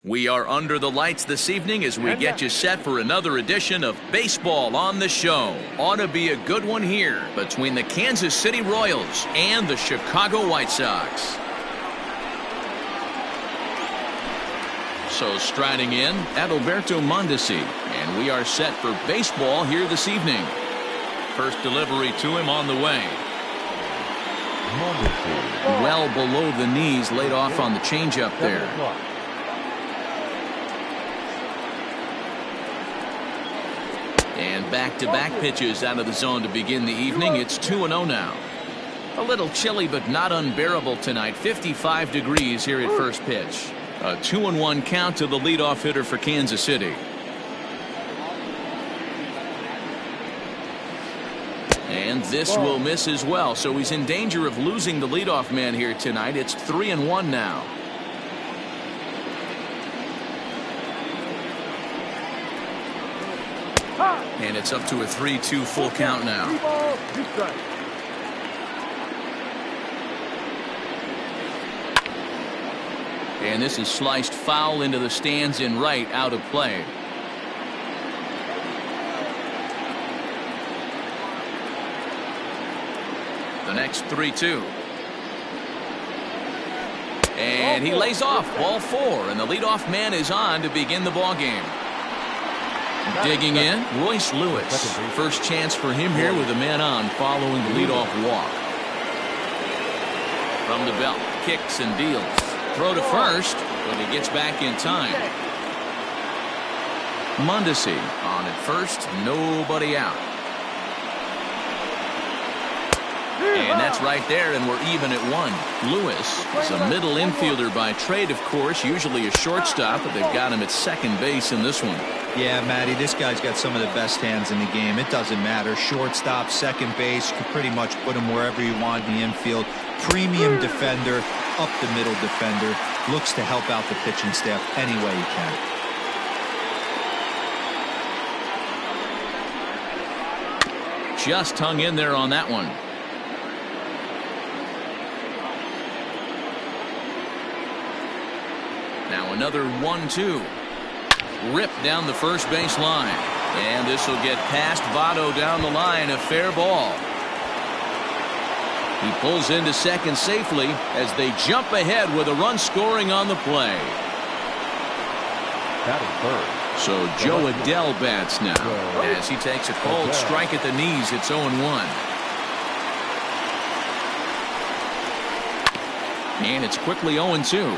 We are under the lights this evening as we get you set for another edition of Baseball on the Show. Ought to be a good one here between the Kansas City Royals and the Chicago White Sox. So striding in, Adalberto Mondesi, and we are set for baseball here this evening. First delivery to him on the way. Well below the knees, laid off on the changeup there. And back-to-back pitches out of the zone to begin the evening. It's 2-0 now. A little chilly but not unbearable tonight. 55 degrees here at first pitch. A 2-1 count to the leadoff hitter for Kansas City. And this will miss as well, so he's in danger of losing the leadoff man here tonight. It's 3-1 now. And it's up to a 3-2 full count now. And this is sliced foul into the stands in right, out of play. The next 3-2. And he lays off, ball 4, and the leadoff man is on to begin the ball game. Digging in, Royce Lewis. First chance for him here with a man on following the leadoff walk. From the belt, kicks and deals. Throw to first, but he gets back in time. Mondesi on at first, nobody out. And that's right there, and we're even at 1. Lewis is a middle infielder by trade, of course, usually a shortstop, but they've got him at second base in this one. Yeah, Matty, this guy's got some of the best hands in the game. It doesn't matter. Shortstop, second base, you can pretty much put him wherever you want in the infield. Premium defender, up the middle defender, looks to help out the pitching staff any way he can. Just hung in there on that one. Now another 1-2. Ripped down the first base line. And this will get past Votto down the line. A fair ball. He pulls into second safely as they jump ahead with a run scoring on the play. So Joe Adele bats now as he takes a cold strike at the knees. It's 0-1. And it's quickly 0-2.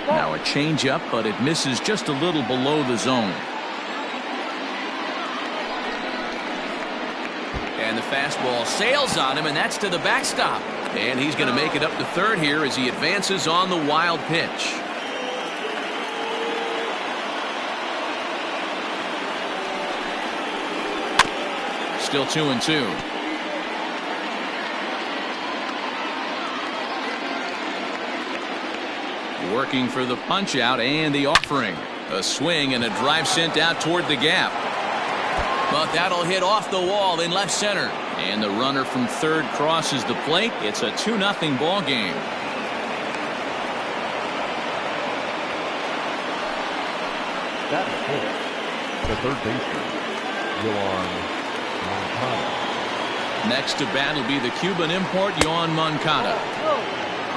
Now a changeup, but it misses just a little below the zone. And the fastball sails on him, and that's to the backstop. And he's going to make it up to third here as he advances on the wild pitch. Still 2-2. Working for the punch out and the offering. A swing and a drive sent out toward the gap. But that'll hit off the wall in left center. And the runner from third crosses the plate. It's a 2-0 ball game. That is full. The third baseman, Yoan Moncada. Next to bat will be the Cuban import, Yoan Moncada.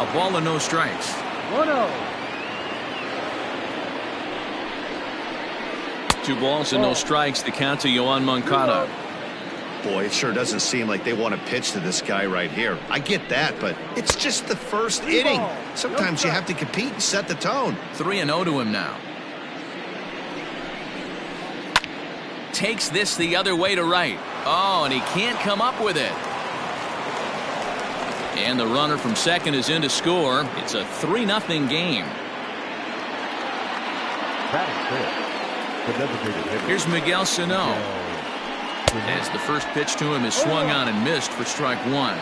A ball and no strikes. 1-0. 2 balls and no strikes. The count to Yoan Moncada. Boy, it sure doesn't seem like they want to pitch to this guy right here. I get that, but it's just the first inning. Sometimes you have to compete and set the tone. 3-0 to him now. Takes this the other way to right. Oh, and he can't come up with it. And the runner from second is in to score. It's a 3-0 game. Here's Miguel Sano. As the first pitch to him is swung on and missed for strike 1.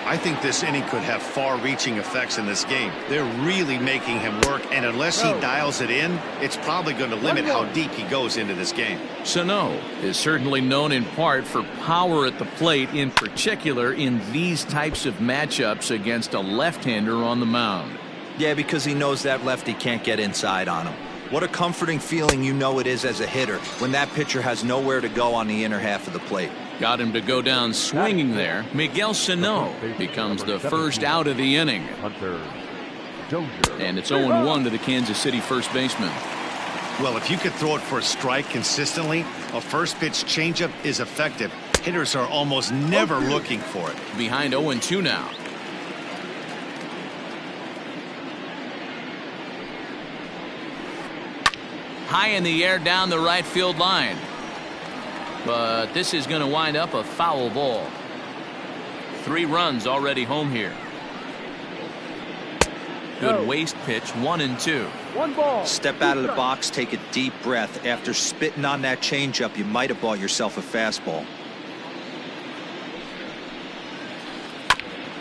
I think this inning could have far-reaching effects in this game. They're really making him work, and unless he dials it in, it's probably going to limit how deep he goes into this game. Sano is certainly known in part for power at the plate, in particular in these types of matchups against a left-hander on the mound. Yeah, because he knows that lefty can't get inside on him. What a comforting feeling you know it is as a hitter when that pitcher has nowhere to go on the inner half of the plate. Got him to go down swinging there. Miguel Sano becomes the first out of the inning. And it's 0-1 to the Kansas City first baseman. Well, if you could throw it for a strike consistently, a first pitch changeup is effective. Hitters are almost never looking for it. Behind 0-2 now. High in the air down the right field line. But this is going to wind up a foul ball. 3 runs already home here. Good waste pitch, 1-2. 1 ball. Step out of the box, take a deep breath. After spitting on that changeup, you might have bought yourself a fastball.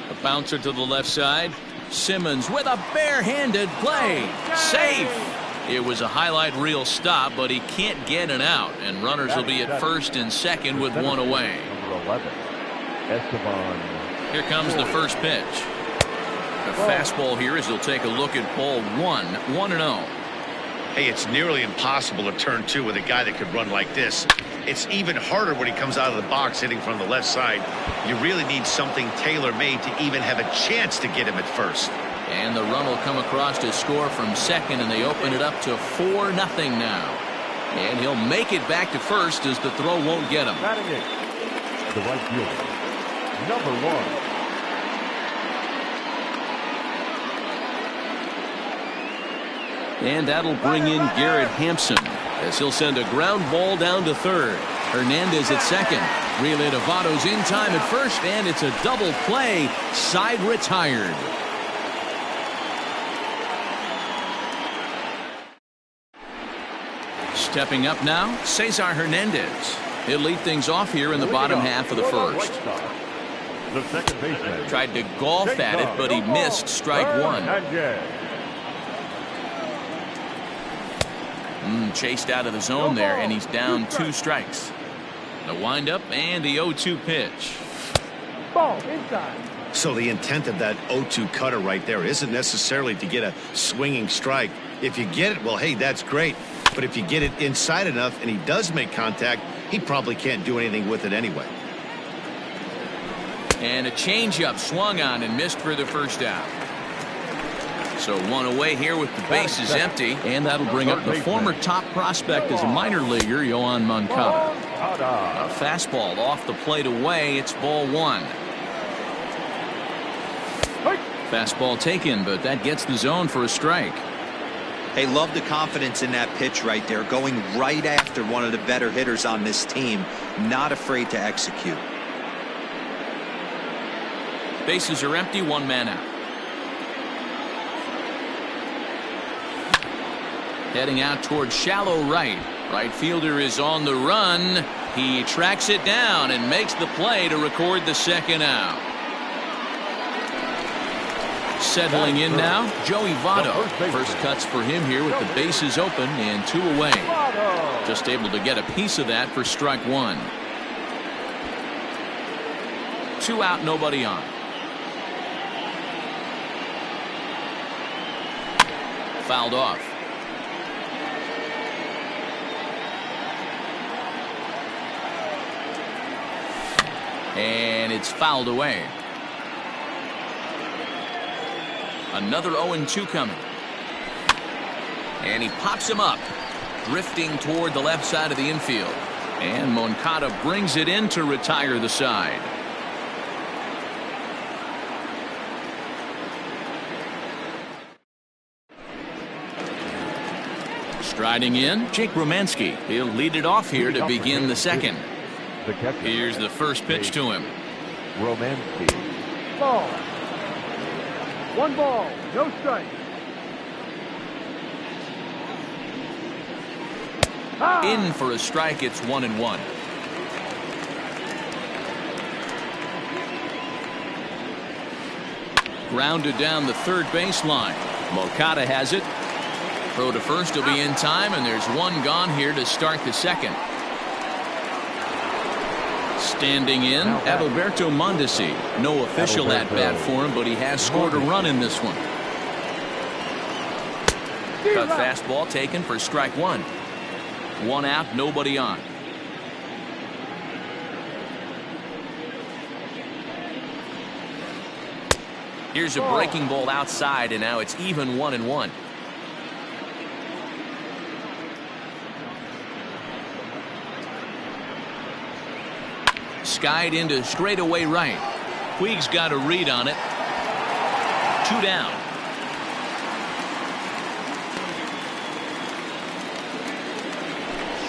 A bouncer to the left side. Simmons with a barehanded play. Safe. It was a highlight reel stop, but he can't get an out, and runners will be at first and second with 1 away. Number 11, Esteban. Here comes the first pitch. A fastball here as he'll take a look at ball 1, 1-0. Hey, it's nearly impossible to turn 2 with a guy that could run like this. It's even harder when he comes out of the box hitting from the left side. You really need something tailor-made to even have a chance to get him at first. And the run will come across to score from second, and they open it up to 4-0 now. And he'll make it back to first as the throw won't get him. Batting it, the right fielder, number 1. And that'll bring in Garrett Hampson as he'll send a ground ball down to third. Hernandez at second. Relay to Votto's in time at first, and it's a double play. Side retired. Stepping up now, Cesar Hernandez. He'll lead things off here in the bottom half of the first. The second baseman. Tried to golf at it, but he missed strike 1. Chased out of the zone there, and he's down 2 strikes. The windup and the 0-2 pitch. Ball inside. So the intent of that 0-2 cutter right there isn't necessarily to get a swinging strike. If you get it, well, hey, that's great. But if you get it inside enough and he does make contact, he probably can't do anything with it anyway. And a changeup swung on and missed for the first out. So 1 away here with the bases empty, and that'll bring up the former top prospect as a minor leaguer, Yohan Moncada. A fastball off the plate away. It's ball 1. Fastball taken, but that gets the zone for a strike. Hey, love the confidence in that pitch right there, going right after one of the better hitters on this team, not afraid to execute. Bases are empty, 1 man out. Heading out toward shallow right. Right fielder is on the run. He tracks it down and makes the play to record the second out. Settling in now, Joey Votto. First cuts for him here with the bases open and 2 away. Just able to get a piece of that for strike 1. 2 out, nobody on. Fouled off. And it's fouled away. Another 0-2 coming. And he pops him up, drifting toward the left side of the infield. And Moncada brings it in to retire the side. Striding in, Jake Romanski. He'll lead it off here to begin the second. Here's the first pitch to him. Romanski. Ball. 1 ball, no strike. In for a strike, it's 1-1. Grounded down the third baseline. Moncada has it. Throw to first will be in time, and there's one gone here to start the second. Standing in, Adalberto Mondesi. No official at-bat for him, but he has scored a run in this one. Cut fastball taken for strike one. One out, nobody on. Here's a breaking ball outside, and now it's even 1-1. Skied into straightaway right. Puig's got a read on it. 2 down.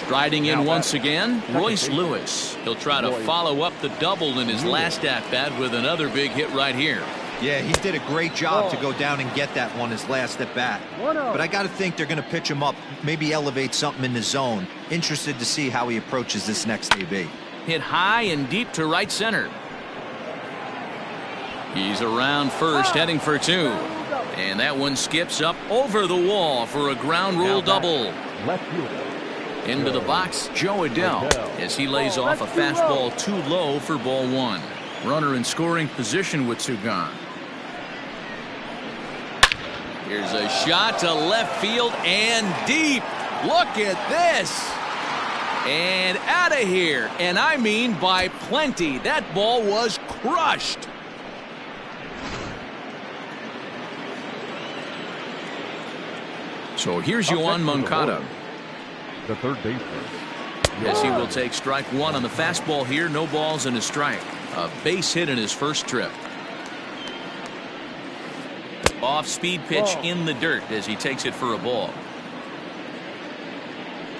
Striding in once again, Royce Lewis. He'll try to follow up the double in his last at-bat with another big hit right here. Yeah, he did a great job to go down and get that one his last at-bat. But I got to think they're going to pitch him up, maybe elevate something in the zone. Interested to see how he approaches this next AB. Hit high and deep to right center. He's around first, heading for 2. And that one skips up over the wall for a ground rule double. Left fielder. Into the box, Joe Adell, as he lays off a fastball too low for ball 1. Runner in scoring position with 2 gone. Here's a shot to left field and deep. Look at this. And out of here. And I mean by plenty. That ball was crushed. So here's Yoan Moncada. The third baseman. Yes, he will take strike 1 on the fastball here. No balls and a strike. A base hit in his first trip. Off-speed pitch in the dirt as he takes it for a ball.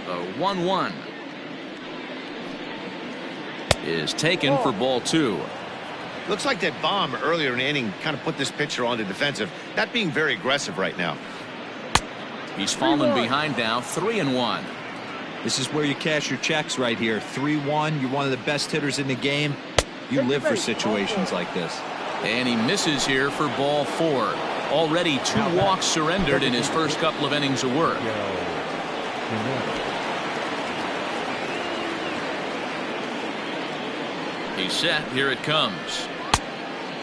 The 1-1 is taken for ball 2. Looks like that bomb earlier in the inning kind of put this pitcher on the defensive. Not being very aggressive right now. He's fallen behind now, 3-1. This is where you cash your checks right here. 3-1. You're one of the best hitters in the game. You live for situations like this. And he misses here for ball 4. Already 2 walks surrendered in his first couple of innings of work. He's set. Here it comes.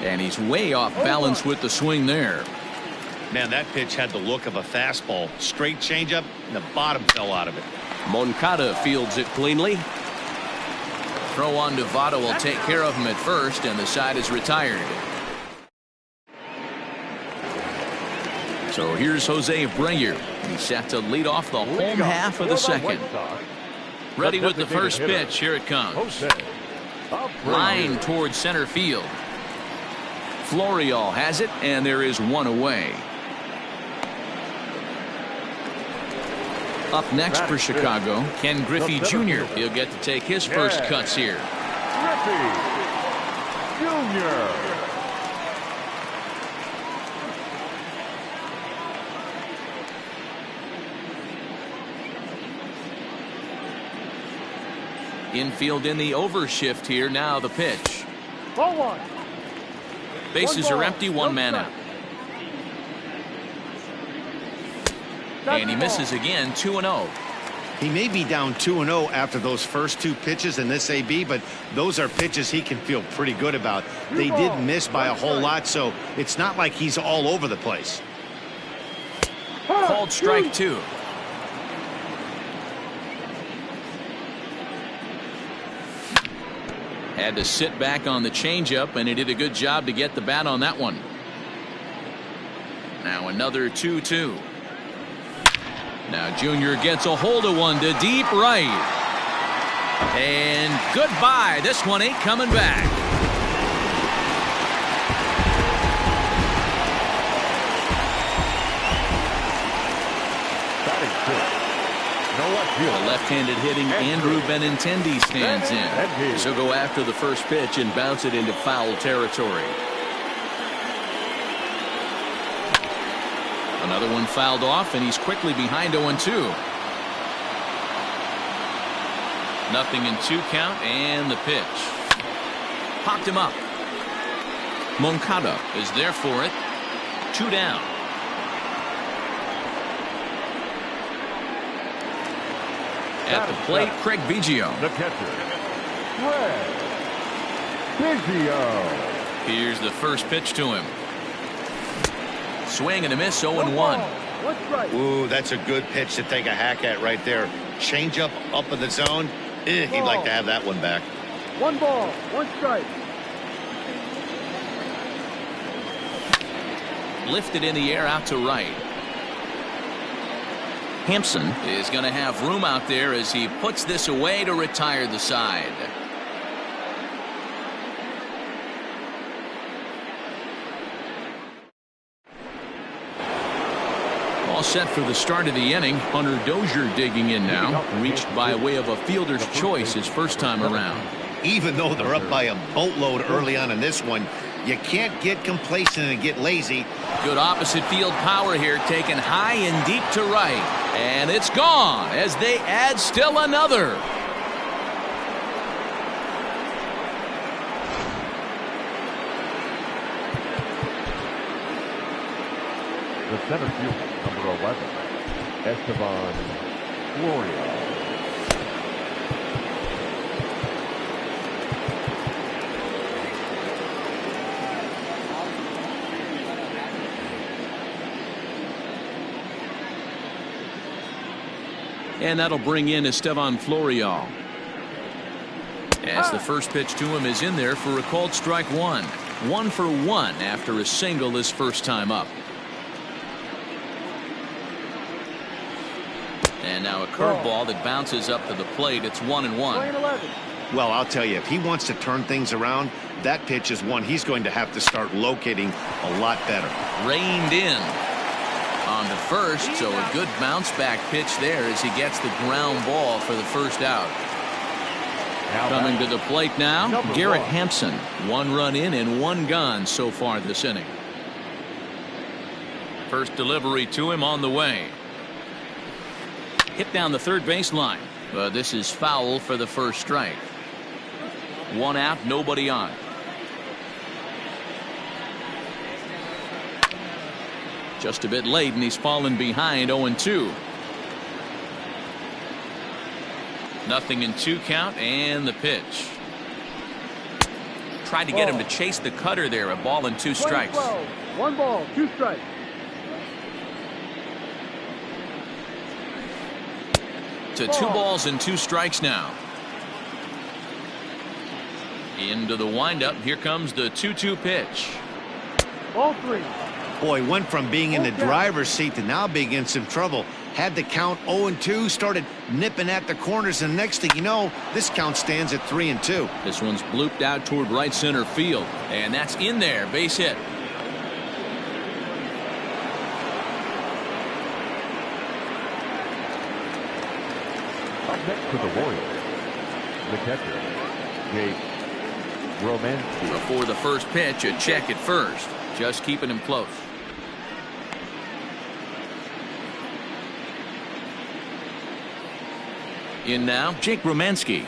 And he's way off balance with the swing there. Man, that pitch had the look of a fastball. Straight changeup, and the bottom fell out of it. Moncada fields it cleanly. Throw on to Votto will take care of him at first, and the side is retired. So here's Jose Abreu. He's set to lead off the home half of the second. Ready with the first pitch. Here it comes. Line towards center field. Florial has it, and there is one away. Up next for Chicago, Ken Griffey Jr. He'll get to take his first cuts here. Griffey Jr. Infield in the overshift here. Now the pitch. Ball 1. Bases are empty, 1 man out. And he misses again, 2-0. He may be down 2-0 after those first 2 pitches in this AB, but those are pitches he can feel pretty good about. They did miss by a whole lot, so it's not like he's all over the place. Called strike 2. Had to sit back on the changeup, and he did a good job to get the bat on that one. Now another 2-2. Now Junior gets a hold of one to deep right. And goodbye. This one ain't coming back. The left-handed hitting Andrew Benintendi stands in. So go after the first pitch and bounce it into foul territory. Another one fouled off, and he's quickly behind 0-2. Nothing in 2 count, and the pitch. Popped him up. Moncada is there for it. 2 down. At the plate, Craig Biggio. The catcher, Craig Biggio. Here's the first pitch to him. Swing and a miss, 0-1. Ooh, that's a good pitch to take a hack at right there. Change up in the zone. He'd like to have that one back. 1 ball, 1 strike. Lifted in the air out to right. Hampson is going to have room out there as he puts this away to retire the side. All set for the start of the inning. Hunter Dozier digging in now. Reached by way of a fielder's choice his first time around. Even though they're up by a boatload early on in this one, you can't get complacent and get lazy. Good opposite field power here, taken high and deep to right. And it's gone as they add still another. The center fielder, number 11, Esteban Florio. And that'll bring in Esteban Florio. As the first pitch to him is in there for a called strike 1. 1 for 1 after a single his first time up. And now a curveball that bounces up to the plate. It's 1-1. Well, I'll tell you, if he wants to turn things around, that pitch is one he's going to have to start locating a lot better. Reined in. On to first, so a good bounce back pitch there as he gets the ground ball for the first out. Coming to the plate now, Garrett Hampson. 1 run in and 1 gone so far this inning. First delivery to him on the way. Hit down the third baseline, but this is foul for the first strike. 1 out, nobody on. Just a bit late, and he's fallen behind 0-2. 0-2 count, and the pitch. Tried to get him to chase the cutter there. A ball and 2 strikes. 1 ball, 2 strikes. To 2 balls and 2 strikes now. Into the windup. Here comes the 2-2 pitch. Ball 3. Boy, went from being in the driver's seat to now being in some trouble. Had the count 0-2, started nipping at the corners, and next thing you know, this count stands at 3-2. This one's blooped out toward right center field, and that's in there. Base hit. Up next for the Royals, the catcher, Jake Romanski. Before the first pitch, a check at first. Just keeping him close. In now, Jake Romanski.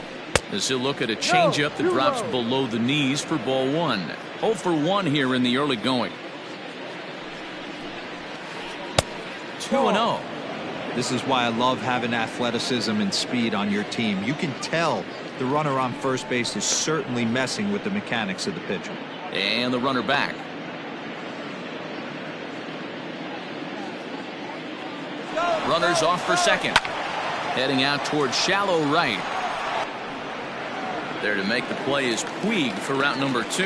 As he'll look at a changeup that drops below the knees for ball 1. 0 for 1 here in the early going. 2-0. This is why I love having athleticism and speed on your team. You can tell the runner on first base is certainly messing with the mechanics of the pitcher. And the runner back. Runners off for second. Heading out towards shallow right. There to make the play is Puig for route number 2.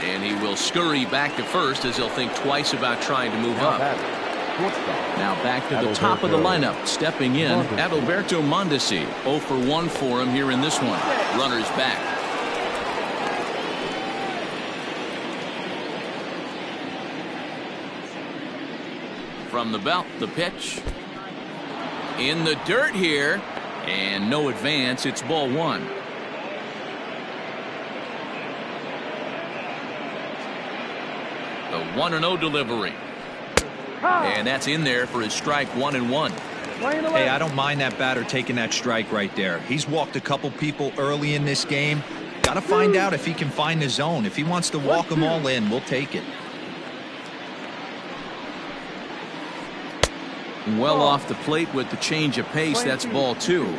And he will scurry back to first as he'll think twice about trying to move up. Now back to the top of the lineup. Stepping in, Adalberto Mondesi. 0 for 1 for him here in this one. Runners back. From the belt, the pitch. In the dirt here, and no advance. It's ball 1. The 1-0 delivery. And that's in there for his strike 1-1. Hey, I don't mind that batter taking that strike right there. He's walked a couple people early in this game. Got to find out if he can find the zone. If he wants to walk them all in, we'll take it. Well off the plate with the change of pace. That's ball 2.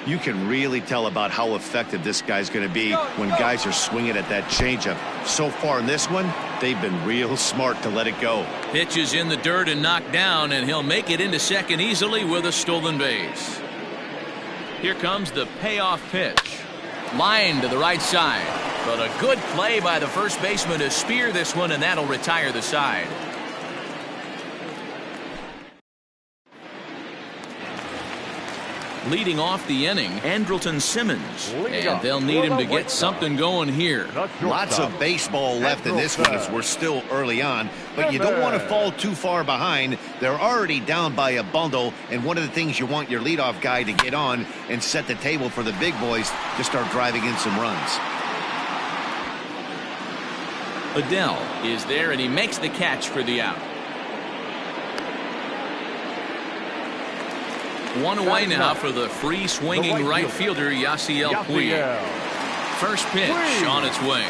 You can really tell about how effective this guy's going to be when guys are swinging at that changeup. So far in this one, they've been real smart to let it go. Pitch is in the dirt and knocked down, and he'll make it into second easily with a stolen base. Here comes the payoff pitch. Line to the right side. But a good play by the first baseman to spear this one, and that'll retire the side. Leading off the inning, Andrelton Simmons. And they'll need him to get something going here. Lots of baseball left in this one as we're still early on, but you don't want to fall too far behind. They're already down by a bundle, and one of the things you want your leadoff guy to get on and set the table for the big boys to start driving in some runs. Adele is there, and he makes the catch for the out. One away now for the free swinging right fielder, Yasiel Puig. First pitch on its way.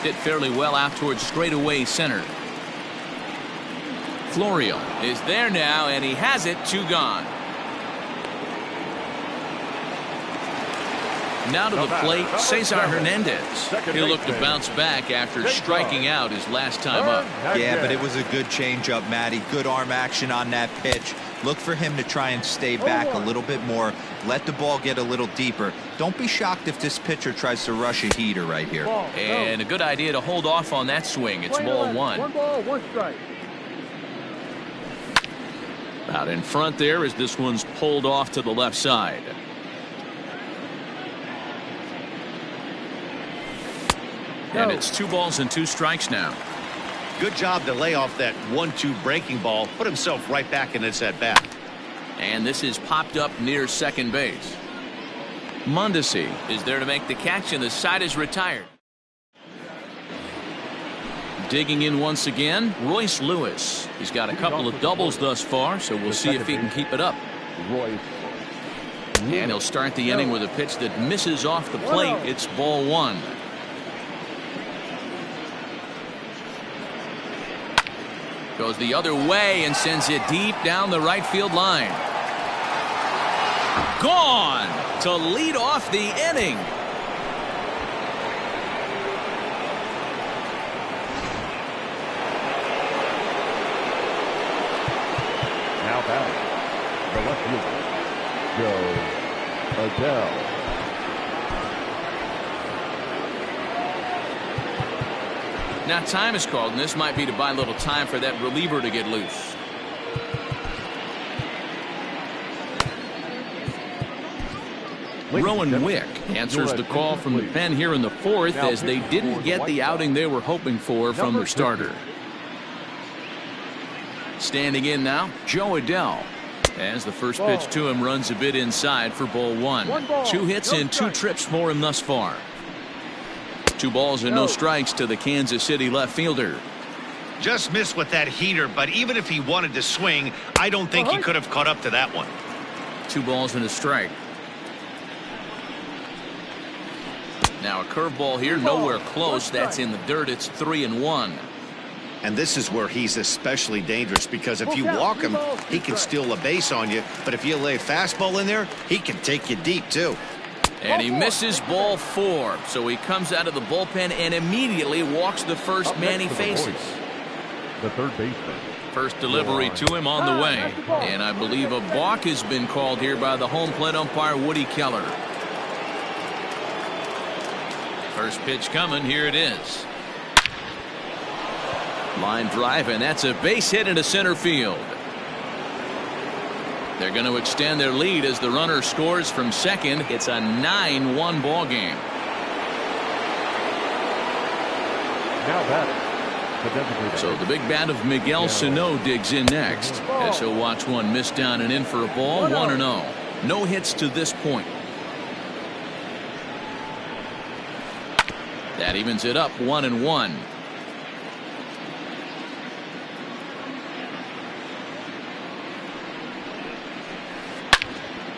Hit fairly well out towards straightaway center. Florio is there now, and he has it. 2 gone. Now to the plate, Cesar Hernandez. He'll look to bounce back after striking out his last time up. Yeah, but it was a good changeup, Matty. Good arm action on that pitch. Look for him to try and stay back a little bit more. Let the ball get a little deeper. Don't be shocked if this pitcher tries to rush a heater right here. And a good idea to hold off on that swing. It's ball 1. 1 ball, 1 strike. Out in front there as this one's pulled off to the left side. And it's 2 balls and 2 strikes now. Good job to lay off that 1-2 breaking ball, put himself right back in this at bat. And this is popped up near second base. Mondesi is there to make the catch, and the side is retired. Digging in once again, Royce Lewis. He's got a couple of doubles thus far, so we'll see if he can keep it up. And he'll start the inning with a pitch that misses off the plate. It's ball 1. Goes the other way and sends it deep down the right field line. Gone to lead off the inning. Now batting, the left fielder, Joe Adele. Now time is called, and this might be to buy a little time for that reliever to get loose. Rowan Wick answers the call from the pen here in the 4th as they didn't get the outing they were hoping for from their starter. Standing in now, Joe Adele. As the first pitch to him runs a bit inside for ball 1. 2 hits and 2 trips for him thus far. 2 balls and no strikes to the Kansas City left fielder. Just missed with that heater, but even if he wanted to swing, I don't think he could have caught up to that one. 2 balls and a strike. Now a curveball here, nowhere close. That's in the dirt. It's 3-1. And this is where he's especially dangerous, because if you walk him, he can steal a base on you. But if you lay a fastball in there, he can take you deep too. And he misses ball 4. So he comes out of the bullpen and immediately walks the first man he faces. The third baseman. First delivery to him on the way. And I believe a balk has been called here by the home plate umpire, Woody Keller. First pitch coming. Here it is. Line drive, and that's a base hit into center field. They're going to extend their lead as the runner scores from second. It's a 9-1 ball game. Now batting, So the big bat of Miguel Sano digs in next, as he'll watch one miss down and in for a ball. 1-0. No hits to this point. That evens it up 1-1.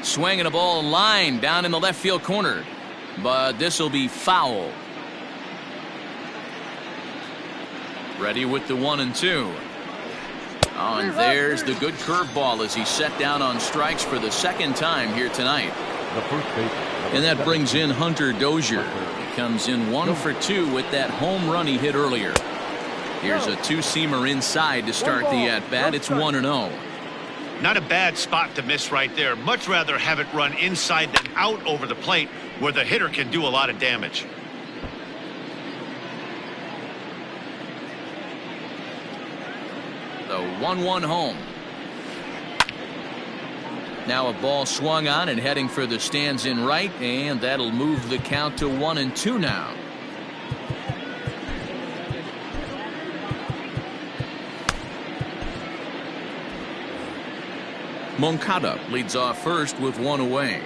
Swinging a ball line down in the left field corner, but this will be foul. Ready with the 1-2. Oh, and there's the good curveball as he's set down on strikes for the second time here tonight. The first baseman. And that brings in Hunter Dozier. He comes in 1 for 2 with that home run he hit earlier. Here's a two-seamer inside to start the at-bat. It's 1-0. Not a bad spot to miss right there. Much rather have it run inside than out over the plate where the hitter can do a lot of damage. The 1-1 home. Now a ball swung on and heading for the stands in right, and that'll move the count to 1-2 now. Moncada leads off first with 1 away.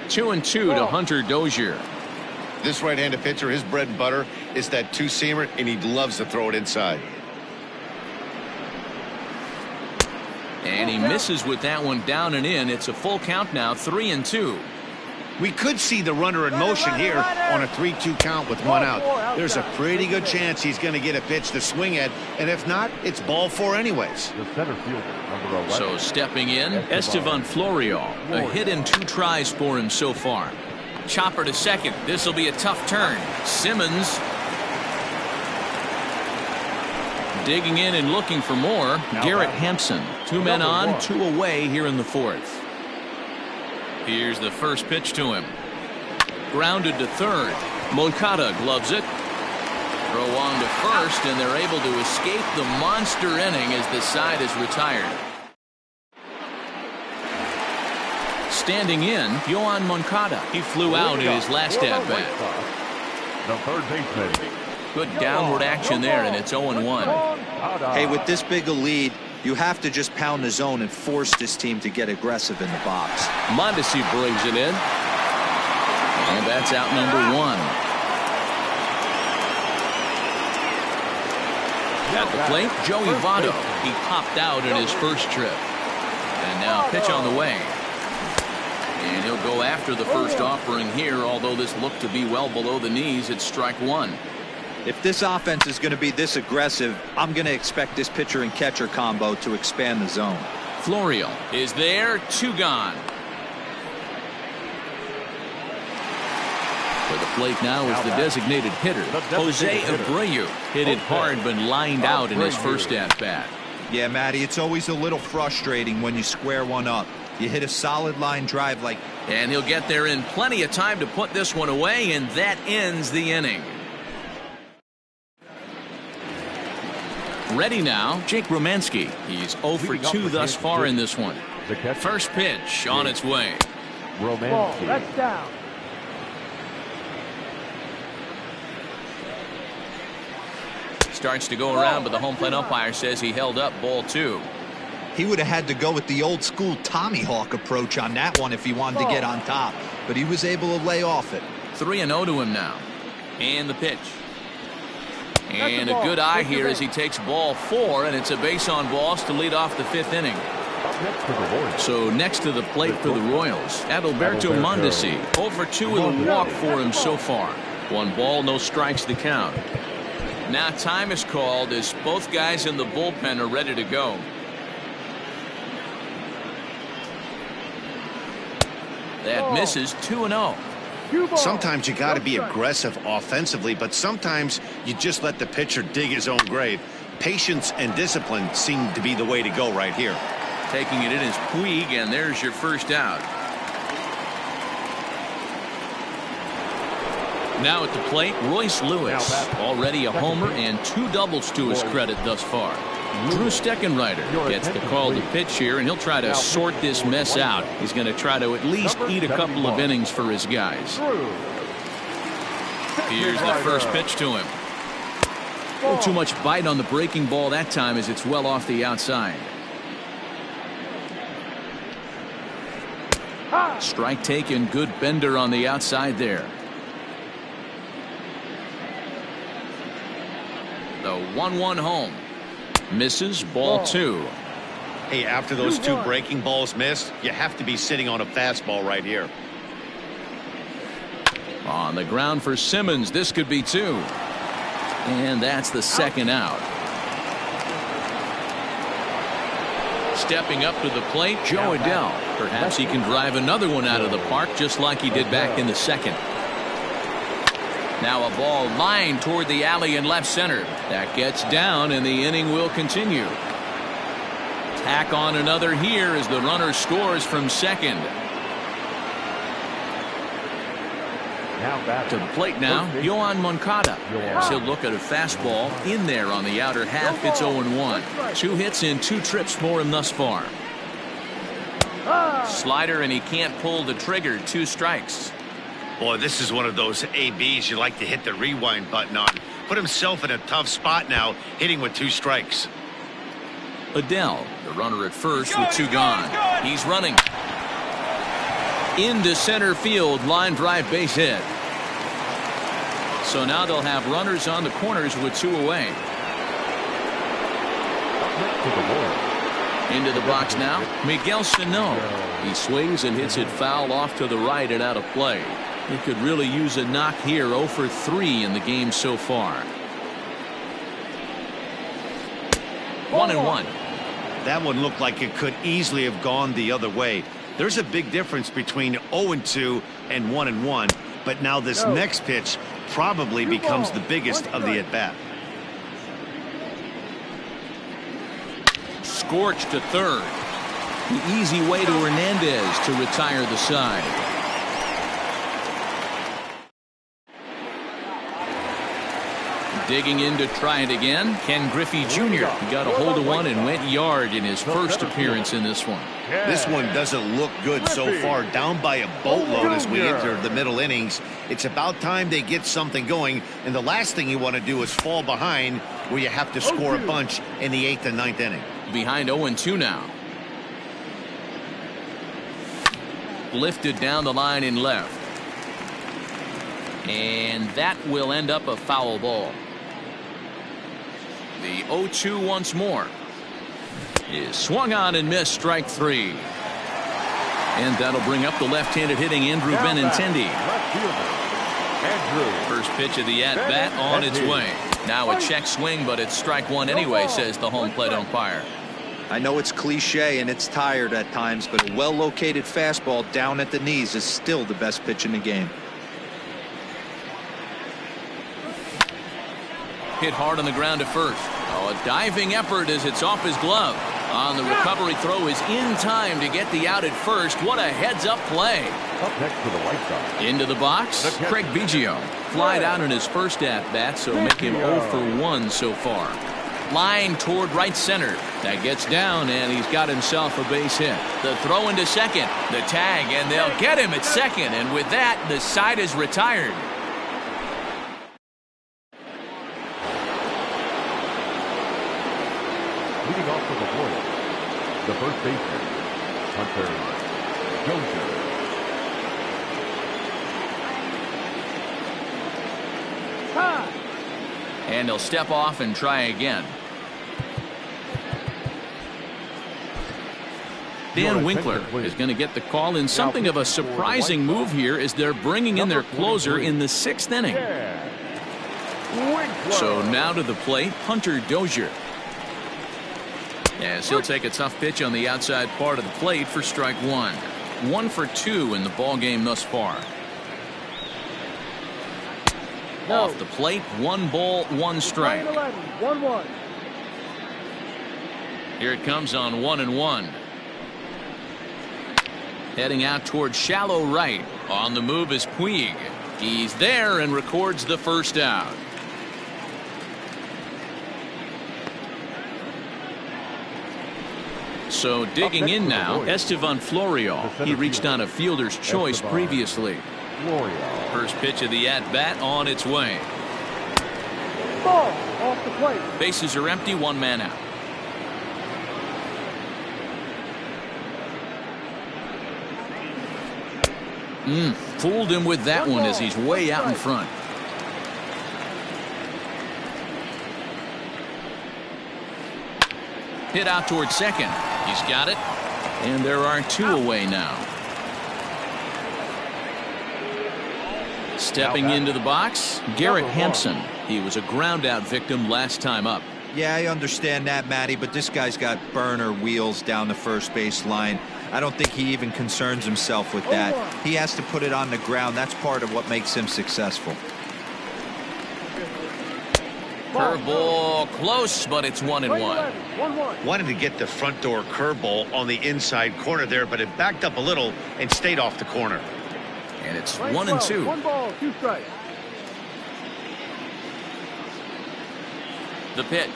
2-2 to Hunter Dozier. This right-handed pitcher, his bread and butter is that two-seamer, and he loves to throw it inside. And he misses with that one down and in. It's a full count now, 3-2. We could see the runner in motion here on a 3-2 count with 1 out. There's a pretty good chance he's going to get a pitch to swing at, and if not, it's ball 4 anyways. The center fielder, number 11. So stepping in, Estevan Florio. A hit in 2 tries for him so far. Chopper to second. This will be a tough turn. Simmons digging in and looking for more. Garrett Hampson. 2 men on, 2 away here in the 4th. Here's the first pitch to him. Grounded to third. Moncada gloves it. Throw on to first, and they're able to escape the monster inning as the side is retired. Standing in, Yohan Moncada. He flew out in his last at-bat. The third baseman. Good downward action there, and it's 0-1. Hey, with this big a lead, you have to just pound the zone and force this team to get aggressive in the box. Mondesi brings it in. And that's out number 1. At the plate, Joey Votto. He popped out in his first trip. And now pitch on the way. And he'll go after the first offering here, although this looked to be well below the knees. It's strike 1. If this offense is going to be this aggressive, I'm going to expect this pitcher and catcher combo to expand the zone. Florio is there, 2 gone. For the plate now is the designated hitter, Jose Abreu. Hit it hard but lined out in his first at-bat. Yeah, Matty, it's always a little frustrating when you square one up. You hit a solid line drive like... And he'll get there in plenty of time to put this one away, and that ends the inning. Ready now, Jake Romanski. He's 0 for 2 thus far in this one. First pitch on its way. Romanski. That's down. Starts to go around, but the home plate umpire says he held up ball 2. He would have had to go with the old school Tommy Hawk approach on that one if he wanted to get on top, but he was able to lay off it. 3-0 to him now. And the pitch. And a good eye here as he takes ball 4, and it's a base on balls to lead off the 5th inning. So next to the plate for the Royals, Adalberto Mondesi. 0 for 2 with a walk for him so far. 1 ball, no strikes to count. Now time is called as both guys in the bullpen are ready to go. That misses. 2-0. Sometimes you got to be aggressive offensively, but sometimes you just let the pitcher dig his own grave. Patience and discipline seem to be the way to go right here. Taking it in is Puig, and there's your first out. Now at the plate, Royce Lewis. Already a homer and 2 doubles to his credit thus far. Drew Steckenrider gets the call to pitch here, and he'll try to sort this mess out. He's going to try to at least eat a couple of innings for his guys. Here's the first pitch to him. A little too much bite on the breaking ball that time as it's well off the outside. Strike taken, good bender on the outside there. The 1-1 home. Misses, ball 2. Hey, after those 2 breaking balls missed, you have to be sitting on a fastball right here. On the ground for Simmons, this could be 2. And that's the second out. Stepping up to the plate, Joe Adell. Perhaps he can drive another one out of the park just like he did back in the second. Now a ball lined toward the alley in left center. That gets down and the inning will continue. Tack on another here as the runner scores from second. To the plate now, Yohan Moncada. As he'll look at a fastball in there on the outer half. It's 0-1. 2 hits in 2 trips for him thus far. Slider, and he can't pull the trigger. 2 strikes. Boy, this is one of those ABs you like to hit the rewind button on. Put himself in a tough spot now, hitting with 2 strikes. Adell, the runner at first with 2 gone. He's running. Into center field, line drive base hit. So now they'll have runners on the corners with 2 away. Into the box now, Miguel Sano. He swings and hits it foul off to the right and out of play. He could really use a knock here. 0 for 3 in the game so far. 1-1. That one looked like it could easily have gone the other way. There's a big difference between 0-2 and 1-1, but now this next pitch probably becomes the biggest of the at-bat. Scorched to third. The easy way to Hernandez to retire the side. Digging in to try it again, Ken Griffey Jr. He got a hold of one and went yard in his first appearance in this one. This one doesn't look good so far. Down by a boatload as we enter the middle innings. It's about time they get something going, and the last thing you want to do is fall behind where you have to score a bunch in the 8th and 9th inning. Behind 0-2 now. Lifted down the line in left. And that will end up a foul ball. The 0-2 once more is swung on and missed, strike 3. And that'll bring up the left-handed hitting Andrew Benintendi. First pitch of the at-bat on its way. Now a check swing, but it's strike 1 anyway, says the home plate umpire. I know it's cliche and it's tired at times, but a well-located fastball down at the knees is still the best pitch in the game. Hit hard on the ground to first. Oh, a diving effort as it's off his glove. On the recovery throw is in time to get the out at first. What a heads-up play. Up next for the White Sox. Into the box, Craig Biggio. Flied out in his first at-bat, so make him 0 for 1 so far. Line toward right center. That gets down, and he's got himself a base hit. The throw into second. The tag, and they'll get him at second. And with that, the side is retired. Leading off for the Royals, the first baseman, Hunter Dozier. And he'll step off and try again. Dan Winkler is going to get the call in something of a surprising move here as they're bringing in their closer in the 6th inning. So now to the plate, Hunter Dozier. As he'll take a tough pitch on the outside part of the plate for strike 1. 1 for 2 in the ball game thus far. Off the plate, 1 ball, 1 strike. 1-1. Here it comes on 1-1. Heading out towards shallow right. On the move is Puig. He's there and records the first out. So digging in now, Estevan Florial. He reached on a fielder's choice previously. First pitch of the at-bat on its way. Ball off the plate. Bases are empty, 1 man out. Fooled him with that one as he's way out in front. Hit out towards second. He's got it. And there are 2 away now. Stepping into the box, Garrett Hampson. He was a ground out victim last time up. Yeah, I understand that, Matty, but this guy's got burner wheels down the first base line. I don't think he even concerns himself with that. He has to put it on the ground. That's part of what makes him successful. Curveball close, but it's 1-1. 1-1. Wanted to get the front door curveball on the inside corner there, but it backed up a little and stayed off the corner. And it's Strike 1-2. 1 ball, 2 strikes. The pitch.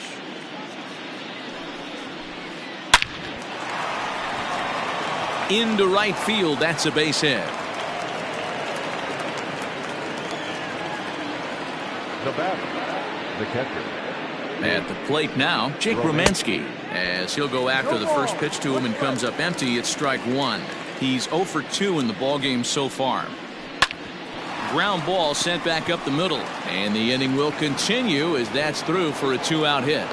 Into right field. That's a base hit. The batter, the catcher. At the plate now, Jake Romanski, as he'll go after the first pitch to him and comes up empty. It's strike one. He's 0 for 2 in the ballgame so far. Ground ball sent back up the middle, and the inning will continue as that's through for a 2-out hit.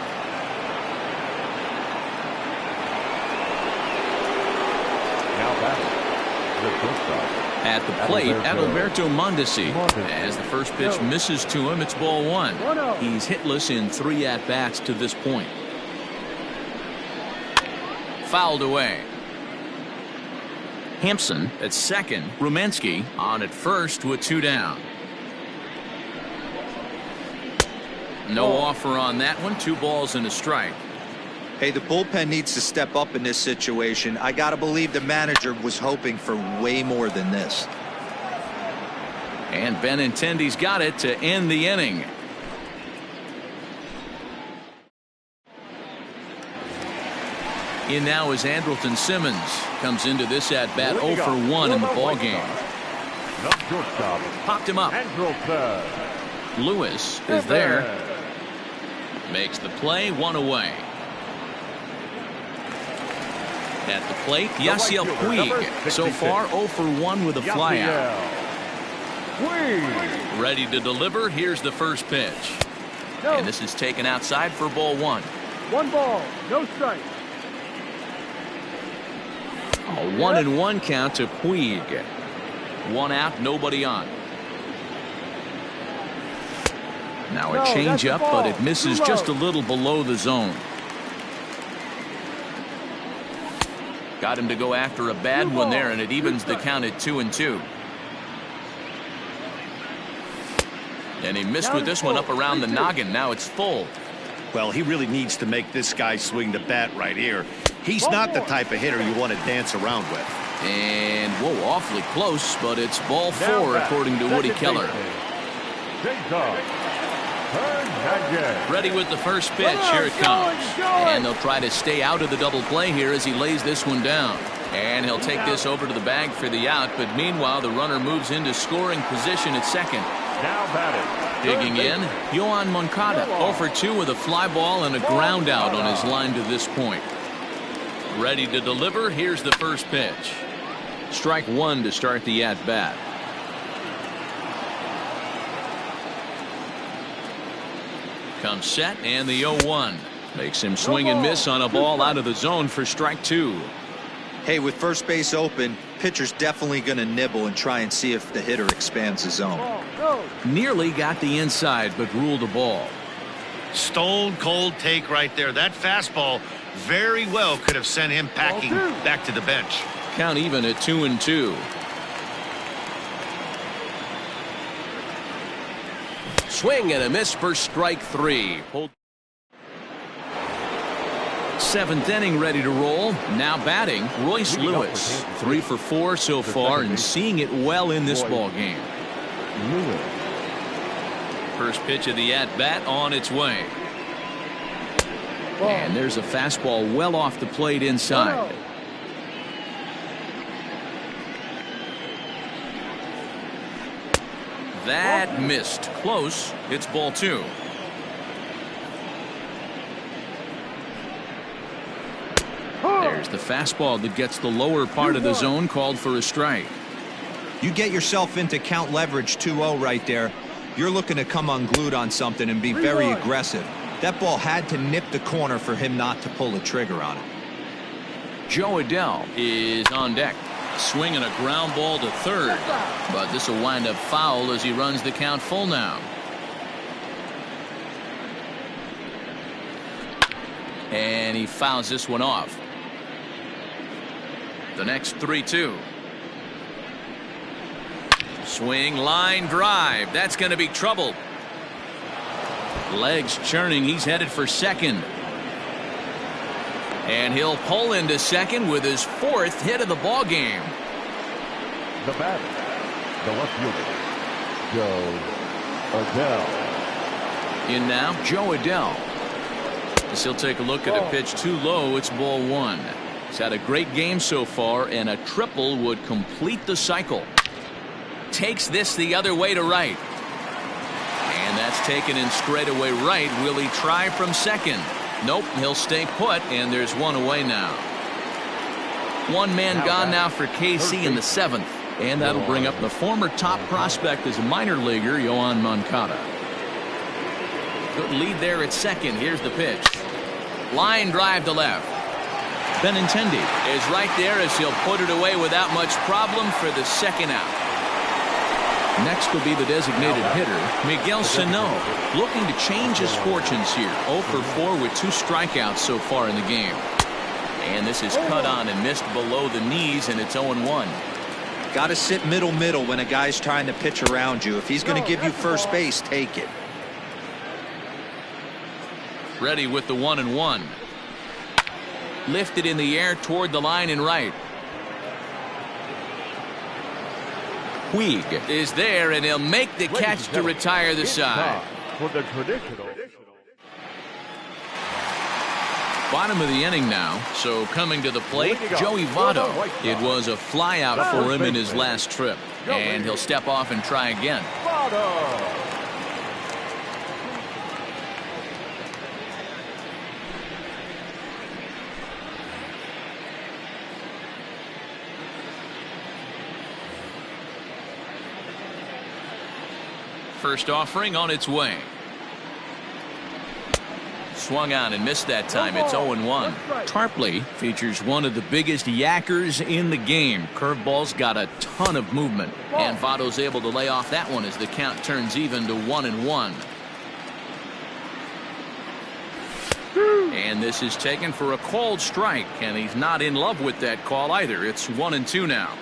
Now batting, the shortstop. At the plate, Adalberto Mondesi, as the first pitch misses to him. It's ball 1. He's hitless in 3 at-bats to this point. Fouled away. Hampson at second. Romanski on at first with 2 down. No offer on that one. 2 balls and a strike. Hey, the bullpen needs to step up in this situation. I got to believe the manager was hoping for way more than this. And Benintendi's got it to end the inning. In now is Andrelton Simmons. Comes into this at bat 0 for 1 in the ballgame. The shortstop, Popped him up. Andrelton. Lewis is there. Makes the play, 1 away. At the plate, Yasiel Puig. So far 0 for 1 with a flyout. Ready to deliver. Here's the first pitch. And this is taken outside for ball 1. 1 ball, no strike. A 1-1 count to Puig. 1 out, nobody on. Now a changeup, but it misses just a little below the zone. Got him to go after a bad one there, and it evens the count at 2-2. And he missed with this one up around the noggin. Now it's full. Well, he really needs to make this guy swing the bat right here. He's not the type of hitter you want to dance around with. And, whoa, awfully close, but it's ball 4 according to Woody Keller. Ready with the first pitch. Here it comes. And they'll try to stay out of the double play here as he lays this one down. And he'll take this over to the bag for the out, but meanwhile the runner moves into scoring position at second. Now batted. Digging in, Yohan Moncada 0 for 2 with a fly ball and a ground out on his line to this point. Ready to deliver. Here's the first pitch. Strike 1 to start the at-bat. Comes set, and the 0-1 makes him swing and miss on a ball out of the zone for strike 2. Hey, with first base open, pitcher's definitely going to nibble and try and see if the hitter expands the zone. Nearly got the inside, but ruled a ball. Stone cold take right there. That fastball very well could have sent him packing back to the bench. Count even at 2-2. Swing and a miss for strike 3. 7th inning ready to roll. Now batting, Royce Lewis. 3 for 4 so far and seeing it well in this ball game. First pitch of the at-bat on its way. And there's a fastball well off the plate inside. That missed. Close. It's ball 2. There's the fastball that gets the lower part of the zone, called for a strike. You get yourself into count leverage 2-0 right there. You're looking to come unglued on something and be very aggressive. That ball had to nip the corner for him not to pull the trigger on it. Joe Adell is on deck. Swinging a ground ball to third. But this will wind up foul as he runs the count full now. And he fouls this one off. The next 3-2. Swing, line drive. That's going to be trouble. Legs churning. He's headed for second. And he'll pull into second with his 4th hit of the ball game. The batter, the left fielder, Joe Adell. In now, Joe Adell. As he'll take a look at a pitch too low. It's ball 1. He's had a great game so far, and a triple would complete the cycle. Takes this the other way to right. And that's taken in straightaway right. Will he try from second? Nope, he'll stay put, and there's one away now. One man gone now for KC in the 7th. And that'll bring up the former top prospect as a minor leaguer, Yoan Moncada. Good lead there at second. Here's the pitch. Line drive to left. Benintendi is right there as he'll put it away without much problem for the second out. Next will be the designated hitter, Miguel Sano, looking to change his fortunes here. 0 for 4 with 2 strikeouts so far in the game. And this is cut on and missed below the knees, and it's 0-1. Got to sit middle when a guy's trying to pitch around you. If he's going to give you first base, take it. Ready with the 1-1. Lifted in the air toward the line and right. Puig is there, and he'll make the catch to retire the side. For the traditional. Bottom of the inning now, so coming to the plate, Joey Votto. It was a flyout for him in his last trip, and he'll step off and try again. First offering on its way. Swung on and missed that time. It's 0-1. Tarpley features one of the biggest yackers in the game. Curveball's got a ton of movement. And Votto's able to lay off that one as the count turns even to 1-1. And this is taken for a called strike. And he's not in love with that call either. It's 1-2 now.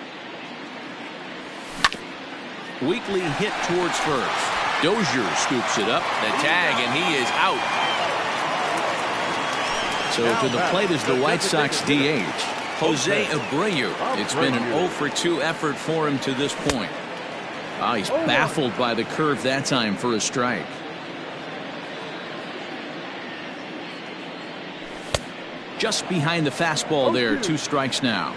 Weakly hit towards first. Dozier scoops it up. The tag, and he is out. So to the plate is the White Sox DH, Jose Abreu. It's been an 0 for 2 effort for him to this point. He's baffled by the curve that time for a strike. Just behind the fastball there, 2 strikes now.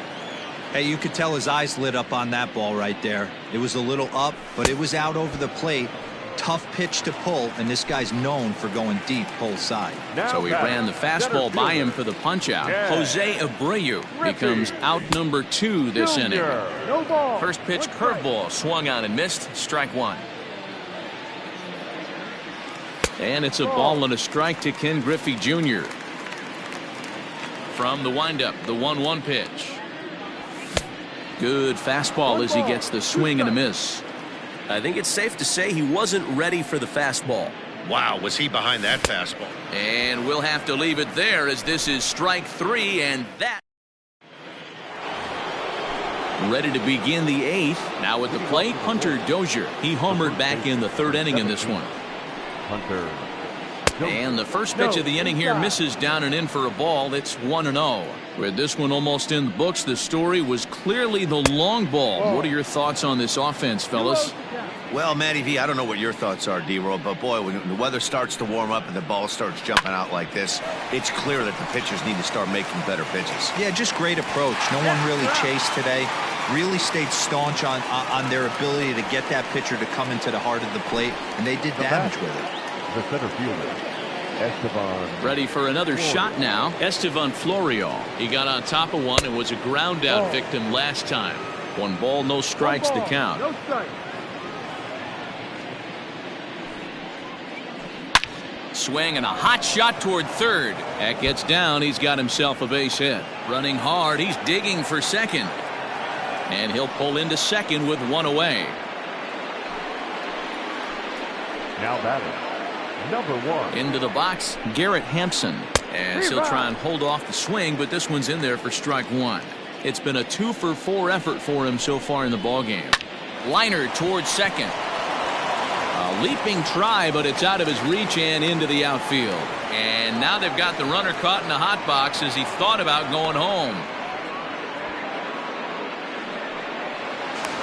Hey, you could tell his eyes lit up on that ball right there. It was a little up, but it was out over the plate. Tough pitch to pull, and this guy's known for going deep pull side. So he ran the fastball by him for the punch out. Jose Abreu becomes out number 2 this inning. First pitch curveball swung on and missed. Strike 1. And it's a ball and a strike to Ken Griffey Jr. From the windup, the 1-1 pitch. Good fastball as he gets the swing and a miss. I think it's safe to say he wasn't ready for the fastball. Wow, was he behind that fastball? And we'll have to leave it there as this is strike 3, and that. Ready to begin the 8th. Now at the plate, Hunter Dozier. He homered back in the 3rd inning in this one. Hunter. And the first pitch of the inning here misses down and in for a ball. It's 1-0. With this one almost in the books, the story was clearly the long ball. What are your thoughts on this offense, fellas? Well, Matty V, I don't know what your thoughts are, D-Roll, but boy, when the weather starts to warm up and the ball starts jumping out like this, it's clear that the pitchers need to start making better pitches. Yeah, just great approach. No one really chased today. Really stayed staunch on their ability to get that pitcher to come into the heart of the plate, and they did damage with it. The center fielder, Esteban. Ready for another shot now. Esteban Florio. He got on top of one and was a ground out victim last time. 1 ball, no strikes to count. No strike. Swing and a hot shot toward third. That gets down. He's got himself a base hit. Running hard. He's digging for second. And he'll pull into second with 1 away. Now batting, number 1. Into the box, Garrett Hampson. As he'll try and hold off the swing, but this one's in there for strike one. It's been a 2-for-4 effort for him so far in the ballgame. Liner towards second. A leaping try, but it's out of his reach and into the outfield. And now they've got the runner caught in the hot box as he thought about going home.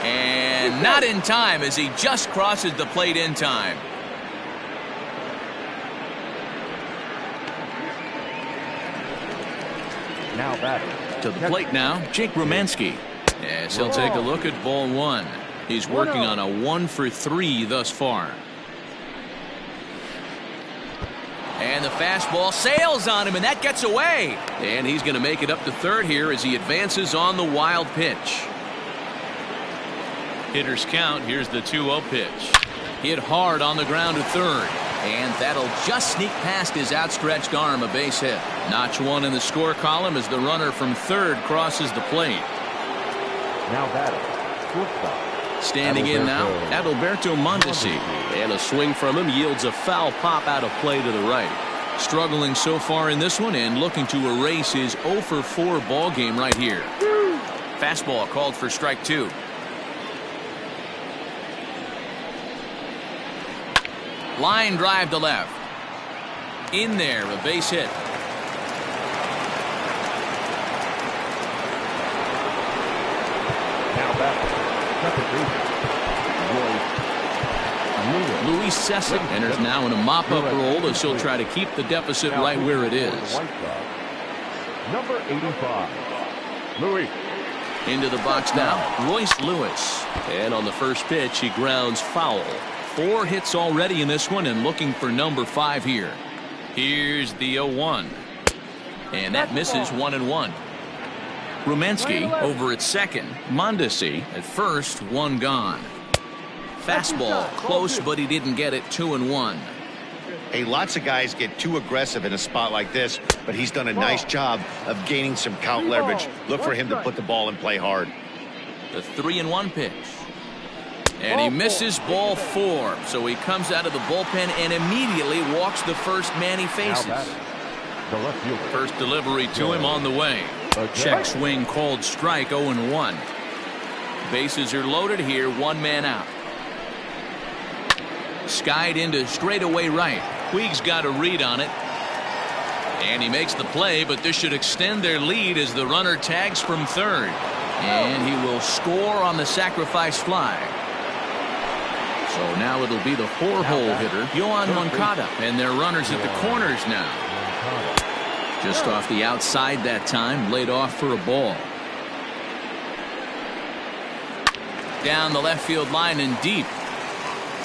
And not in time as he just crosses the plate in time. Now batting. To the plate now, Jake Romanski. As he'll take a look at ball one. He's working on a 1-for-3 thus far. And the fastball sails on him, and that gets away. And he's going to make it up to third here as he advances on the wild pitch. Hitters count. Here's the 2-0 pitch. Hit hard on the ground to third. And that'll just sneak past his outstretched arm, a base hit. Notch one in the score column as the runner from third crosses the plate. Now batting. Shortstop. Standing in now, Adalberto Mondesi. And a swing from him yields a foul pop out of play to the right. Struggling so far in this one and looking to erase his 0-for-4 ball game right here. Fastball called for strike two. Line drive to left. In there, a base hit. Now back. Luis Cessa enters now in a mop-up role as he'll try to keep the deficit right where it is. Number 85. Louis. Into the box now, Royce Lewis. And on the first pitch, he grounds foul. 4 hits already in this one and looking for number 5 here. Here's the 0-1. And that misses 1-1. Romanski over at second. Mondesi at first, 1 gone. Fastball close, but he didn't get it. 2-1. Hey, lots of guys get too aggressive in a spot like this, but he's done a nice job of gaining some count leverage. Look for him to put the ball in play hard. The 3-1 pitch. And he misses ball 4. So he comes out of the bullpen and immediately walks the first man he faces. First delivery to him on the way. A check swing called strike. 0-1. Bases are loaded here. 1 man out. Skied into straightaway right. Puig's got a read on it. And he makes the play, but this should extend their lead as the runner tags from third. And he will score on the sacrifice fly. So now it'll be the 4-hole hitter, Yohan Moncada, and their runners at the corners now. Just off the outside that time, laid off for a ball. Down the left field line and deep.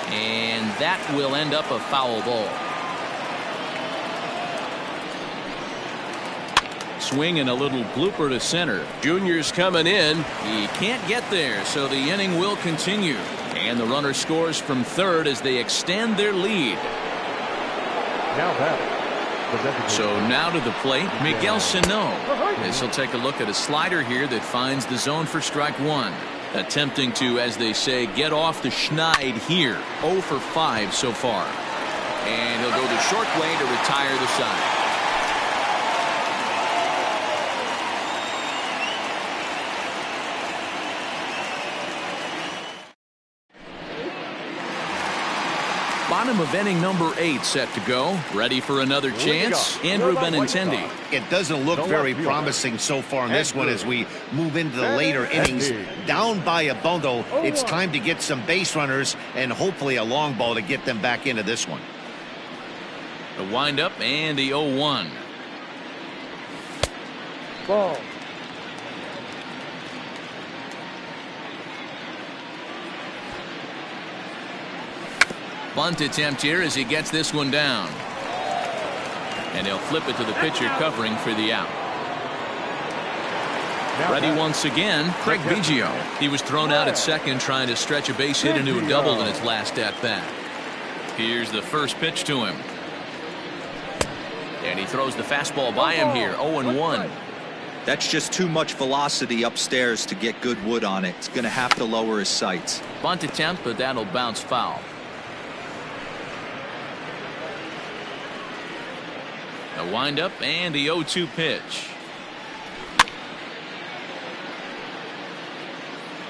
And that will end up a foul ball. Swing and a little blooper to center. Junior's coming in. He can't get there, so the inning will continue. And the runner scores from third as they extend their lead. Now that. So now to the plate, Miguel Sano. As he'll take a look at a slider here that finds the zone for strike one. Attempting to, as they say, get off the schneid here. 0-for-5 so far. And he'll go the short way to retire the side. Bottom of inning number 8 set to go. Ready for another chance. Andrew Benintendi. It doesn't look very promising so far in this one as we move into the later innings. Down by a bundle, it's time to get some base runners and hopefully a long ball to get them back into this one. The windup and the 0-1. Ball. Bunt attempt here as he gets this one down. And he'll flip it to the pitcher covering for the out. Ready once again, Craig Biggio. He was thrown out at second trying to stretch a base hit into a double in his last at bat. Here's the first pitch to him. And he throws the fastball by him here. 0-1. That's just too much velocity upstairs to get good wood on it. It's going to have to lower his sights. Bunt attempt, but that'll bounce foul. A windup and the 0-2 pitch.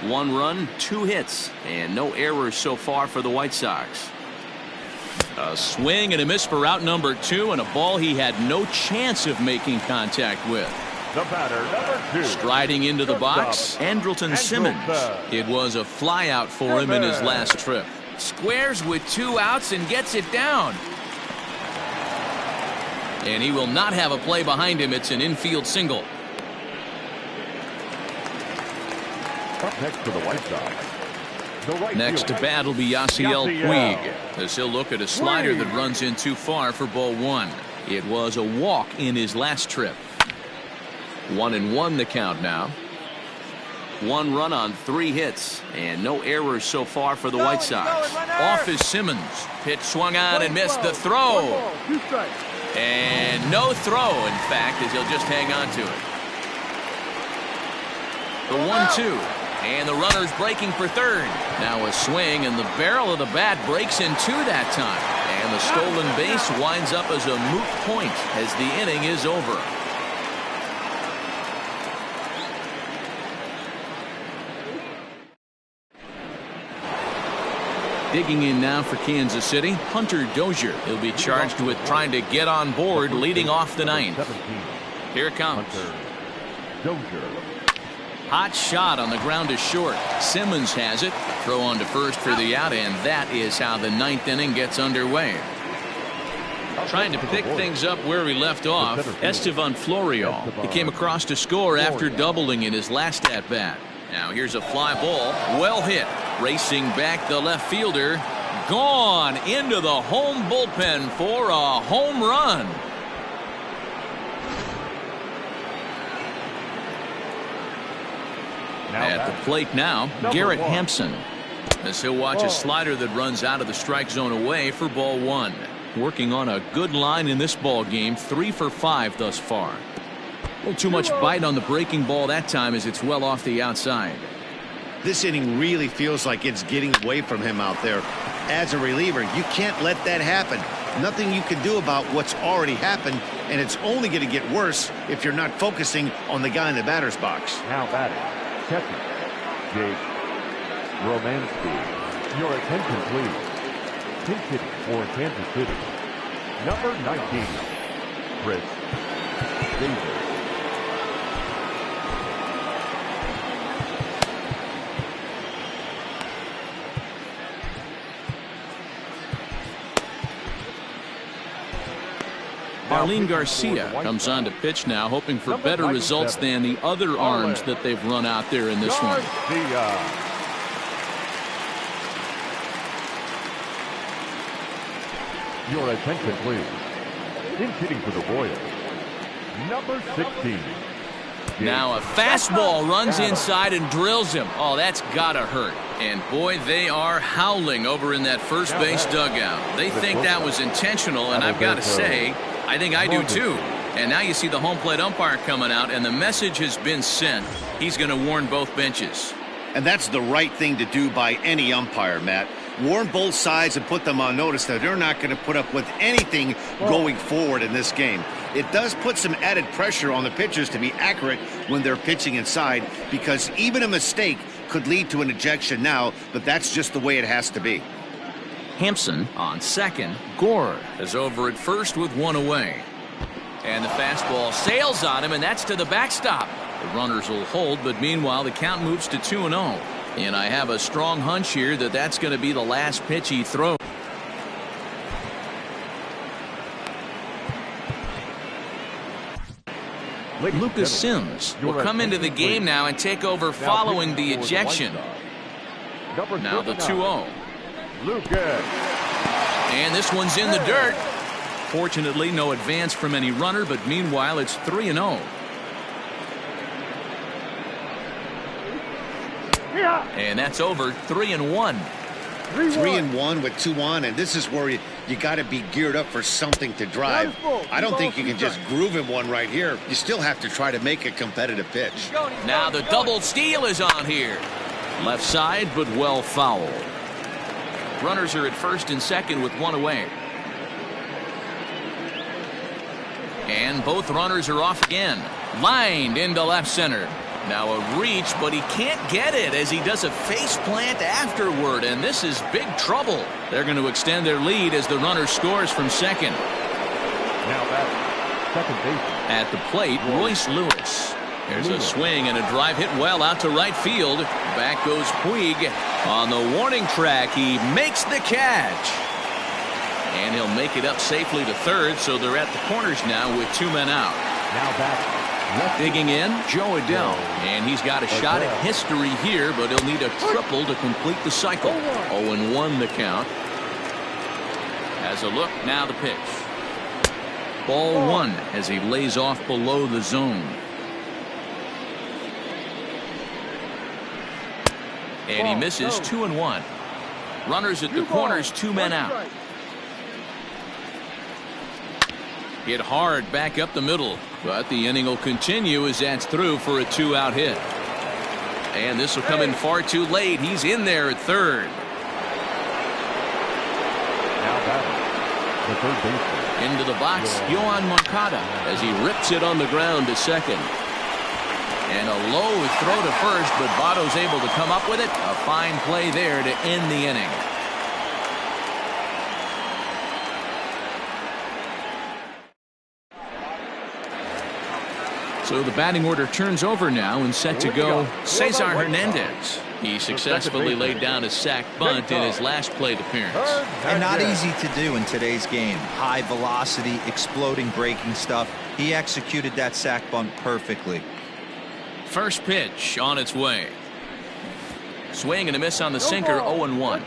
1 run, 2 hits, and no errors so far for the White Sox. A swing and a miss for out number 2, and a ball he had no chance of making contact with. The batter, number 2. Striding into the box, Andrelton Simmons. It was a flyout for him in his last trip. Squares with 2 outs and gets it down. And he will not have a play behind him. It's an infield single. Up next for the White Sox. The right Next to fielder, bat will be Yasiel Yasiel. Puig, as he'll look at a slider that runs in too far for ball 1. It was a walk in his last trip. 1-1 the count now. 1 run on 3 hits, and no errors so far for the White Sox. Off is Simmons. Pitch swung on and missed the throw. 1 ball, 2 strikes. And no throw, in fact, as he'll just hang on to it. The 1-2. And the runner's breaking for third. Now a swing, and the barrel of the bat breaks in 2 that time. And the stolen base winds up as a moot point as the inning is over. Digging in now for Kansas City, Hunter Dozier. He'll be charged with trying to get on board leading off the 9th. 17. Here it comes. Hunter Dozier. Hot shot on the ground to short. Simmons has it. Throw on to first for the out, and that is how the 9th inning gets underway. Trying to pick things up where he left off, Estevan Florial. He came across to score after doubling in his last at-bat. Now here's a fly ball. Well hit. Racing back the left fielder. Gone into the home bullpen for a home run. At the plate now, Garrett Hampson, as he'll watch a slider that runs out of the strike zone away for ball 1. Working on a good line in this ball game, 3 for 5 thus far. A little too much bite on the breaking ball that time as it's well off the outside. This inning really feels like it's getting away from him out there. As a reliever, you can't let that happen. Nothing you can do about what's already happened, and it's only going to get worse if you're not focusing on the guy in the batter's box. Now batting, catcher, Jake Romansky. Your attention, please. Pinch hitting for Kansas City, number 19, Chris Davis. Marlene Garcia comes on to pitch now, hoping for better results than the other arms that they've run out there in this one. Your attention, please. In hitting for the Royals, number 16. Now a fastball runs inside and drills him. Oh, that's gotta hurt. And boy, they are howling over in that first base dugout. They think that was intentional, and I've got to say, I think I do too. And now you see the home plate umpire coming out, and the message has been sent. He's going to warn both benches. And that's the right thing to do by any umpire, Matt. Warn both sides and put them on notice that they're not going to put up with anything going forward in this game. It does put some added pressure on the pitchers to be accurate when they're pitching inside, because even a mistake could lead to an ejection now, but that's just the way it has to be. Hampson on second. Gore is over at first with 1 away. And the fastball sails on him, and that's to the backstop. The runners will hold, but meanwhile the count moves to 2-0. And I have a strong hunch here that that's going to be the last pitch he throws. Lucas Sims will come into the game now and take over following the ejection. Now the 2-0. Lucas. And this one's in the dirt. Fortunately, no advance from any runner, but meanwhile, it's 3-0. And that's over. 3-1. 3-1 with 2 on, and this is where you got to be geared up for something to drive. I don't think you can just groove him one right here. You still have to try to make a competitive pitch. Now the double steal is on here. Left side, but well fouled. Runners are at first and second with 1 away. And both runners are off again. Lined into left center. Now a reach, but he can't get it as he does a face plant afterward, and this is big trouble. They're going to extend their lead as the runner scores from second. Now back, second base. At the plate, Royce Lewis. There's a swing and a drive hit well out to right field. Back goes Puig. On the warning track, he makes the catch. And he'll make it up safely to third, so they're at the corners now with 2 men out. Now back. Digging in, Joe Adell. And he's got a shot at history here, but he'll need a triple to complete the cycle. 0-1 the count. Has a look, now the pitch. Ball 1 as he lays off below the zone. And he misses 2-1. Runners at the corners, 2 men out. Hit hard back up the middle, but the inning will continue as that's through for a 2-out hit. And this will come in far too late. He's in there at third. Now batting, the third baseman. Into the box, Yoan Moncada as he rips it on the ground to second. And a low throw to first, but Votto's able to come up with it. A fine play there to end the inning. So the batting order turns over now and set to go Cesar Hernandez. He successfully laid down a sac bunt in his last plate appearance. And not easy to do in today's game. High velocity, exploding breaking stuff. He executed that sac bunt perfectly. First pitch on its way. Swing and a miss on the sinker, 0-1.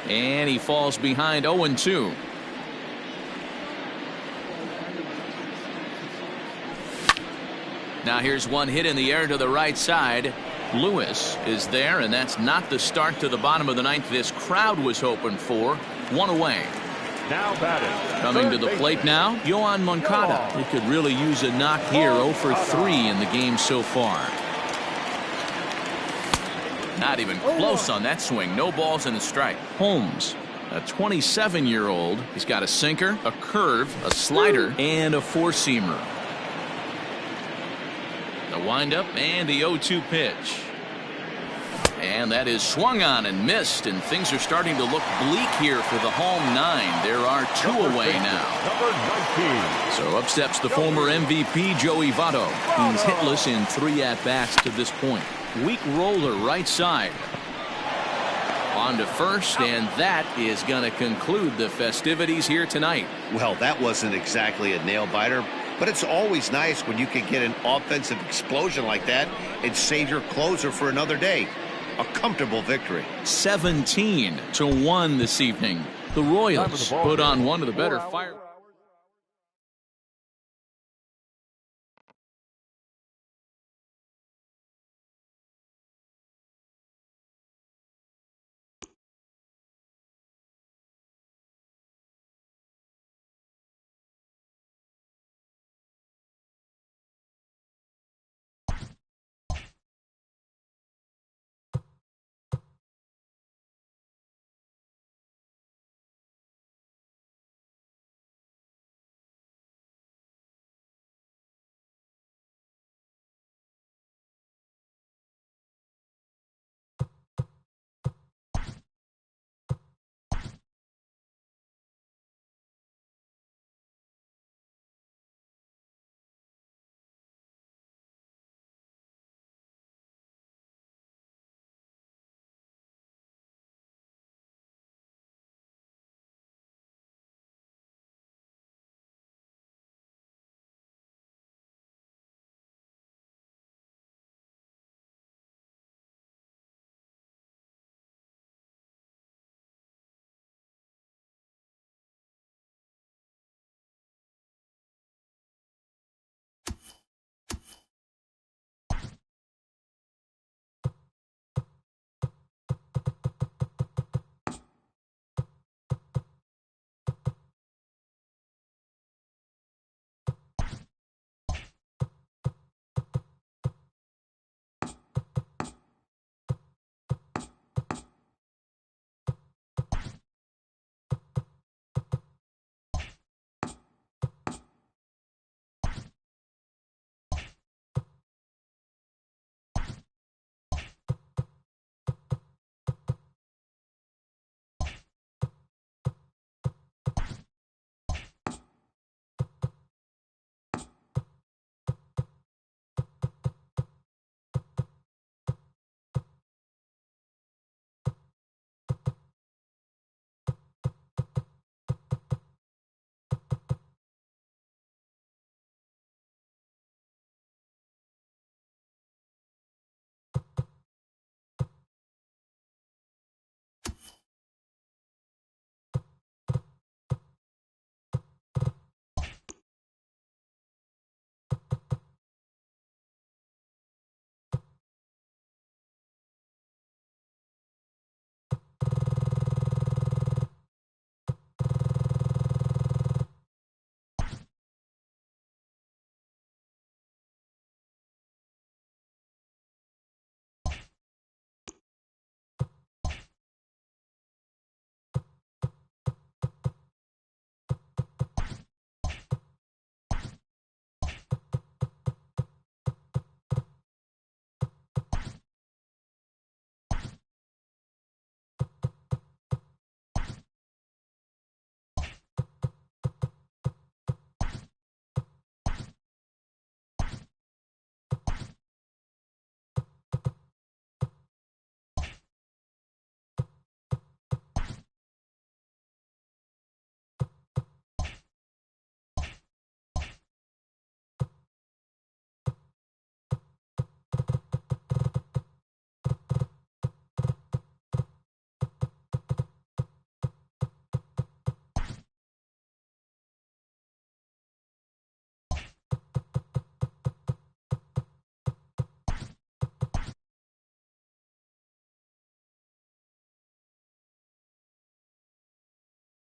And he falls behind 0-2. Now here's one hit in the air to the right side. Lewis is there, and that's not the start to the bottom of the ninth this crowd was hoping for. 1 away. Now batting. Coming to the plate now, Yoan Moncada. He could really use a knock here. 0 for 3 in the game so far. Not even close on that swing. No balls and a strike. Holmes, a 27-year-old. He's got a sinker, a curve, a slider, and a four-seamer. The windup and the 0-2 pitch. And that is swung on and missed, and things are starting to look bleak here for the home 9. There are 2 away now. Number 19. So up steps the former MVP Joey Votto. He's hitless in 3 at-bats to this point. Weak roller right side. On to first, and that is going to conclude the festivities here tonight. Well, that wasn't exactly a nail-biter, but it's always nice when you can get an offensive explosion like that and save your closer for another day. A comfortable victory. 17-1 this evening. The Royals put on one of the better fire.